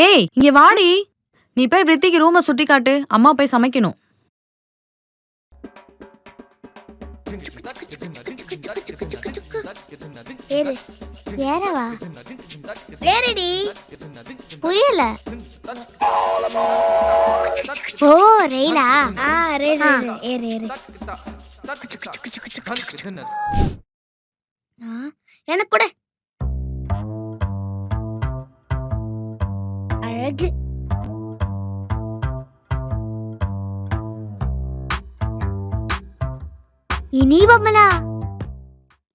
ஏய் இங்க வாடி. நீ போய் விருத்திக்கு ரூமை சுத்தி காட்டு. அம்மா போய் சமைக்கணும். ஏறு ஏறவா ஏறடி புரியல. ஓ ரெயிலா? ரயில் ஏறு ஏறு. எனக்கு கூட அழகு. இனி பொம்மலா?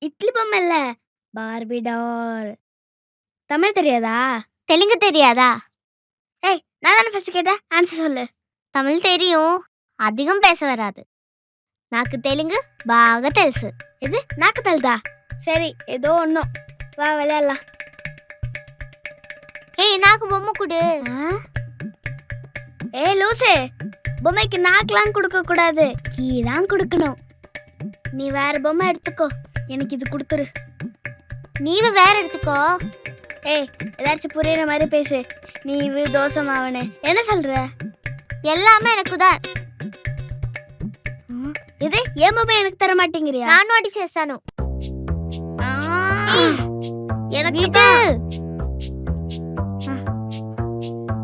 இட்லி பொம்மை இல்ல, பார்பி டால். தமிழ் தெரியாதா? தெலுங்கு தெரியாதா? ஏய் நான் தானே ஃபர்ஸ்ட் கேட்டேன், ஆன்சர் சொல்லு. தமிழ் தெரியும், அதிகம் பேச வராது. నాకు தெலுங்கு బాగా తెలుసు. இது నాకు తెలుసా? சரி ஏதோ ஒன்றும், வா விளையாடலாம். ஏய் నాకు பொம்மை கொடு. ஏய் லூசு, பொம்மைக்கு நாக்கெல்லாம் கொடுக்க கூடாது, கீ தான் கொடுக்கணும். நீ வேற பொம்மை எடுத்துக்கோ, எனக்கு இது கொடுத்துரு. நீ வேற எடுத்துக்கோ. ஏய் ஏதாச்சும் புரியுற மாதிரி பேசு. நீ தோசை மாவனு என்ன சொல்ற? எல்லாமே எனக்கு தான். இது ஏன் பொம்மை எனக்கு தர மாட்டேங்கிறியா? நானும் அடி చేశాను. எனக்கு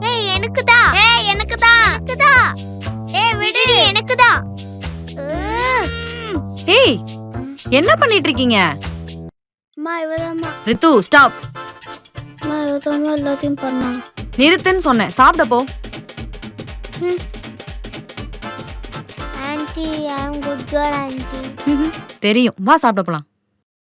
ஏய் எனக்கு தான். ஏய் எனக்கு தான். எனக்கு தான். ஏய் விடு, எனக்கு தான். ஏய் என்ன பண்ணிட்டு இருக்கீங்க? அம்மா இவதாம்மா. ரித்து ஸ்டாப். அம்மா இவதாம்மா எல்லாத்தையும் பண்ணா. நிறுத்துன்னு சொன்னேன், சாப்பிட போ. Aunty I am good girl aunty. தெரியும், வா சாப்பிட போலாம்.